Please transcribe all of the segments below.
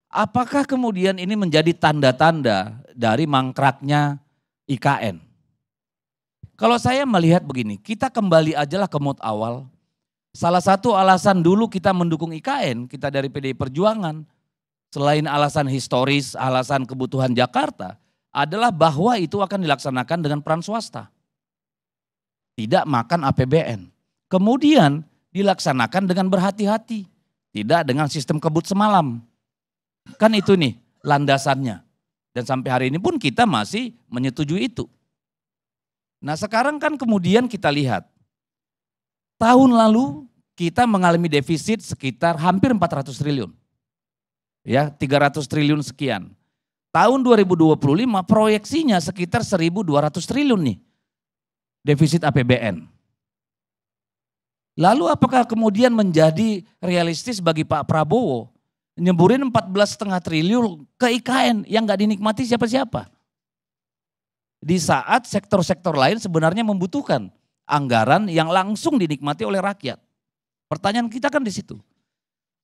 Apakah kemudian ini menjadi tanda-tanda dari mangkraknya IKN? Kalau saya melihat begini, kita kembali ajalah ke mood awal. Salah satu alasan dulu kita mendukung IKN, kita dari PDI Perjuangan, selain alasan historis, alasan kebutuhan Jakarta, adalah bahwa itu akan dilaksanakan dengan peran swasta. Tidak makan APBN. Kemudian dilaksanakan dengan berhati-hati, tidak dengan sistem kebut semalam. Kan itu nih landasannya. Dan sampai hari ini pun kita masih menyetujui itu. Nah sekarang kan kemudian kita lihat. Tahun lalu kita mengalami defisit sekitar hampir 400 triliun. Ya 300 triliun sekian. Tahun 2025 proyeksinya sekitar 1.200 triliun nih. Defisit APBN. Lalu apakah kemudian menjadi realistis bagi Pak Prabowo nyeburin 14,5 triliun ke IKN yang gak dinikmati siapa-siapa. Di saat sektor-sektor lain sebenarnya membutuhkan anggaran yang langsung dinikmati oleh rakyat. Pertanyaan kita kan di situ.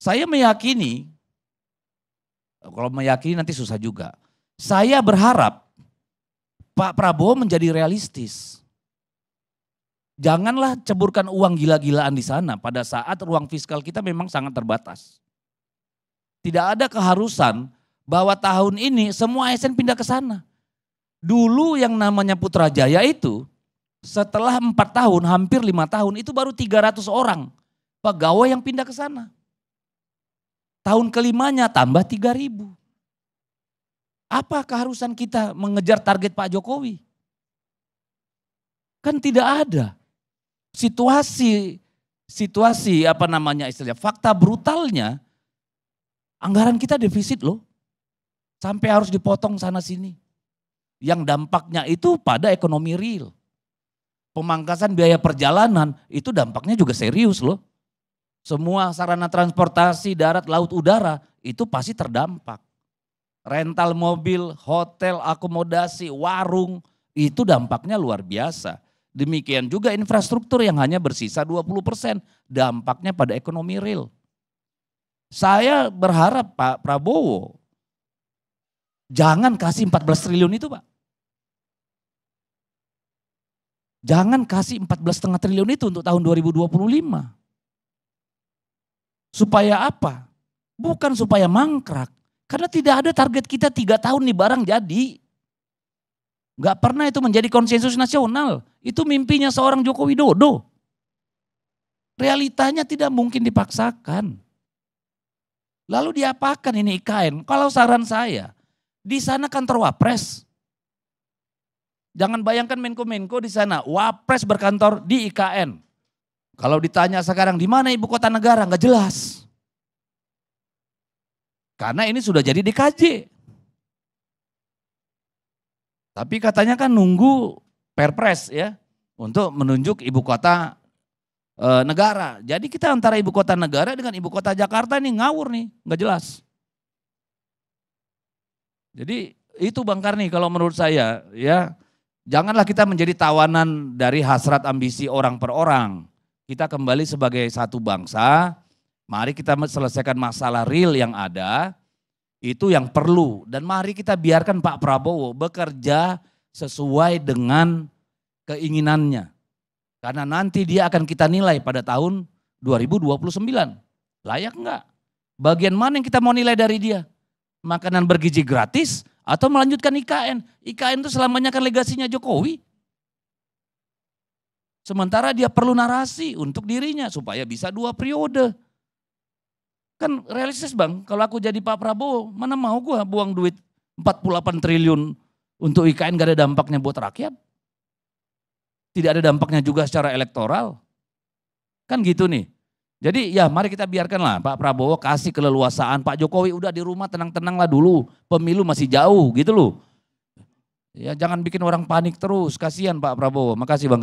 Saya meyakini, kalau meyakini nanti susah juga. Saya berharap Pak Prabowo menjadi realistis. Janganlah ceburkan uang gila-gilaan di sana pada saat ruang fiskal kita memang sangat terbatas. Tidak ada keharusan bahwa tahun ini semua ASN pindah ke sana. Dulu yang namanya Putrajaya itu setelah 4 tahun, hampir 5 tahun itu baru 300 orang pegawai yang pindah ke sana. Tahun kelimanya tambah 3.000. Apa keharusan kita mengejar target Pak Jokowi? Kan tidak ada. Situasi apa namanya istilahnya, fakta brutalnya anggaran kita defisit loh. Sampai harus dipotong sana sini. Yang dampaknya itu pada ekonomi real. Pemangkasan biaya perjalanan itu dampaknya juga serius loh. Semua sarana transportasi darat, laut, udara itu pasti terdampak. Rental mobil, hotel, akomodasi, warung itu dampaknya luar biasa. Demikian juga infrastruktur yang hanya bersisa 20%. Dampaknya pada ekonomi real. Saya berharap Pak Prabowo jangan kasih 14 triliun itu Pak. Jangan kasih 14,5 triliun itu untuk tahun 2025. Supaya apa? Bukan supaya mangkrak. Karena tidak ada target kita 3 tahun nih barang jadi. Gak pernah itu menjadi konsensus nasional. Itu mimpinya seorang Joko Widodo. Realitanya tidak mungkin dipaksakan. Lalu diapakan ini IKN? Kalau saran saya, di sana kantor Wapres. Jangan bayangkan Menko-Menko di sana, Wapres berkantor di IKN. Kalau ditanya sekarang di mana ibu kota negara, nggak jelas. Karena ini sudah jadi DKJ. Tapi katanya kan nunggu Perpres ya untuk menunjuk ibu kota negara. Jadi kita antara ibu kota negara dengan ibu kota Jakarta ini ngawur nih, nggak jelas. Jadi itu Bang Karni kalau menurut saya ya, janganlah kita menjadi tawanan dari hasrat ambisi orang per orang. Kita kembali sebagai satu bangsa, mari kita selesaikan masalah real yang ada, itu yang perlu. Dan mari kita biarkan Pak Prabowo bekerja sesuai dengan keinginannya. Karena nanti dia akan kita nilai pada tahun 2029. Layak enggak? Bagian mana yang kita mau nilai dari dia? Makanan bergizi gratis atau melanjutkan IKN? IKN itu selamanya kan legasinya Jokowi. Sementara dia perlu narasi untuk dirinya supaya bisa 2 periode. Kan realistis Bang, kalau aku jadi Pak Prabowo, mana mau gue buang duit 48 triliun untuk IKN gak ada dampaknya buat rakyat. Tidak ada dampaknya juga secara elektoral. Kan gitu nih. Jadi ya mari kita biarkanlah Pak Prabowo kasih keleluasaan. Pak Jokowi udah di rumah tenang-tenang lah dulu. Pemilu masih jauh gitu loh. Ya jangan bikin orang panik terus. Kasihan Pak Prabowo. Makasih Bang.